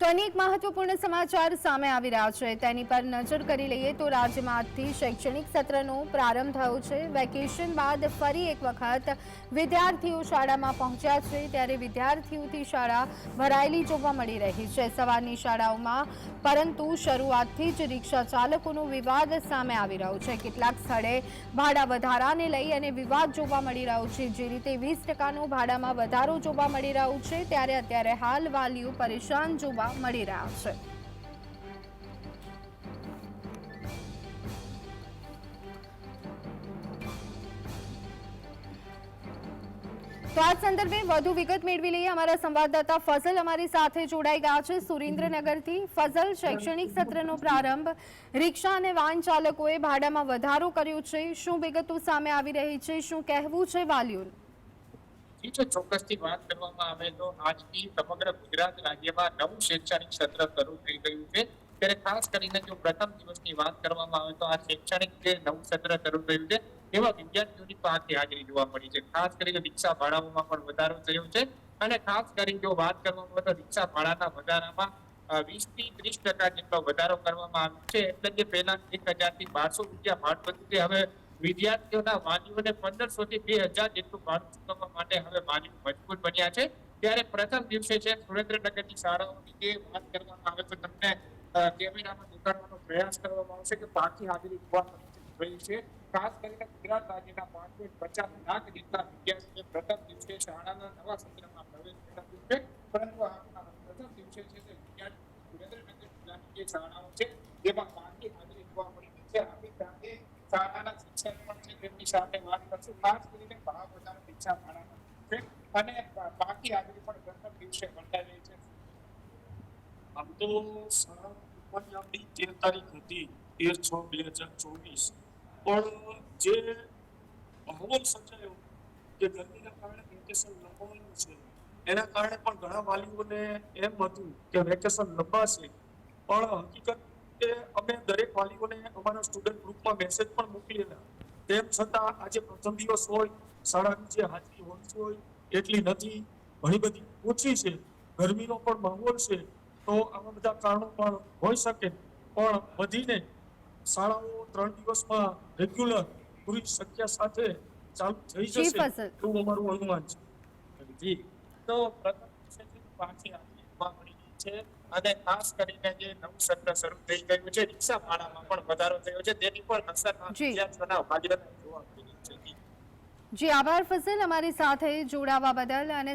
તો અનેક મહત્વપૂર્ણ સમાચાર સામે આવી રહ્યા છે તેની પર નજર કરી લઈએ તો રાજ્યમાં આજથી શૈક્ષણિક સત્રનો પ્રારંભ થયો છે। વેકેશન બાદ ફરી એક વખત વિદ્યાર્થીઓ શાળામાં પહોંચ્યા છે ત્યારે વિદ્યાર્થીઓથી શાળા ભરાયેલી જોવા મળી રહી છે સવારની શાળાઓમાં, પરંતુ શરૂઆતથી જ રિક્ષા ચાલકોનો વિવાદ સામે આવી રહ્યો છે। કેટલાક સ્થળે ભાડા વધારાને લઈ અને વિવાદ જોવા મળી રહ્યો છે। જે રીતે 20% ભાડામાં વધારો જોવા મળી રહ્યો છે ત્યારે અત્યારે હાલ વાલીઓ પરેશાન જોવા મળી રહ્યા છે। તો આ સંદર્ભે વધુ વિગત મેળવી લઈએ। અમારા સંવાદદાતા ફઝલ અમારી સાથે જોડાઈ ગયા છે સુરેન્દ્રનગરથી। ફઝલ, શૈક્ષણિક સત્રનો પ્રારંભ, રિક્ષા અને વાહન ચાલકોએ ભાડામાં વધારો કર્યો છે, શું વિગતો સામે આવી રહી છે, શું કહેવું છે વાલીઓનું? ચોક્કસથી વાત કરવામાં આવે તો આજથી સમગ્ર ગુજરાત રાજ્યમાં નવું શૈક્ષણિક સત્ર શરૂ થઈ ગયું છે। ત્યારે ખાસ કરીને જો પ્રથમ દિવસની વાત કરવામાં આવે તો આ શૈક્ષણિક જે નવું સત્ર શરૂ થયું છે એમાં વિદ્યાર્થીઓની પાકી હાજરી જોવા મળી છે। ખાસ કરીને રિક્ષા ભાડાઓમાં પણ વધારો થયો છે અને ખાસ કરીને જો વાત કરવામાં આવે તો રિક્ષા ભાડાના વધારામાં 20 થી 30% જેટલો વધારો કરવામાં આવ્યો છે। એટલે કે પહેલા 1000 થી 1200 રૂપિયા ભાડું હતું તે હવે વિદ્યાર્થીઓના વાલીઓને 1500 થી 2000 જેટલું ભાડું ચૂકવવા માટે હવે વાલીઓ મજબૂર બન્યા છે। ત્યારે પ્રથમ દિવસે છે સુરેન્દ્રનગરની શાળાઓની જે વાત કરવામાં આવે તો તમને કેમેરામાં દેખાડવાનો પ્રયાસ કરવામાં આવશે કે પાકી હાજરી જોવા મળી છે। ખાસ કરીને ગુજરાત રાજ્યના 5.50 લાખ જેટલા વિદ્યાર્થીઓ પ્રથમ દિવસે શાળાના નવા સત્રમાં પ્રવેશ મેળવ્યો છે। પરંતુ આ પ્રથમ દિવસે છે તે વિદ્યાર્થીઓ સુરેન્દ્રનગર જિલ્લાની જે શાળાઓ છે જેમાં પાકી હાજરી જોવા મળી રહી છે। આપણી સાથે શાળાના શિક્ષક પણ છે તેમની સાથે વાત કરશું। ખાસ કરીને ભાવ વધારો રિક્ષા ભાડાનો છે અને બાકી હાજરી પણ પ્રથમ દિવસે વર્તાઈ રહી છે। આમ તો શાળા આપણી 13 તારીખ હતી 13/6/2024, પણ જે માહોલ સર્જાયો કે ગરમીના કારણે વેકેશન લંબાવવાનું છે એના કારણે પણ ઘણા વાલીઓને એમ હતું કે વેકેશન લંબાશે, પણ હકીકત અમે દરેક વાલીઓને અમારા સ્ટુડન્ટ ગ્રુપમાં મેસેજ પણ મોકલેલા, તેમ છતાં આજે પ્રથમ દિવસ હોય, શાળાની જે હાજરી હોય એટલી નથી, ઘણી બધી ઓછી છે, ગરમીનો પણ માહોલ છે, તો આવા બધા કારણો પણ હોઈ શકે, પણ વધીને શાળાઓ 3 દિવસમાં રેગ્યુલર પૂરી સંખ્યા સાથે ચાલુ થઈ જી જશે ફઝલ, એવું અમારું અનુમાન છે। જી તો પ્રથમ દિવસે પાકી હાજરી જોવા મળી રહી છે અને ખાસ કરીને જે નવું સત્ર શરૂ થઈ ગયું છે રિક્ષા ભાડામાં પણ વધારો થયો છે તેની પણ અસર જી વિદ્યાર્થીઓના વાલીઓને જોવા મળી રહી છે। જી આભાર ફઝલ, અમારી સાથે જોડાવા બદલ અને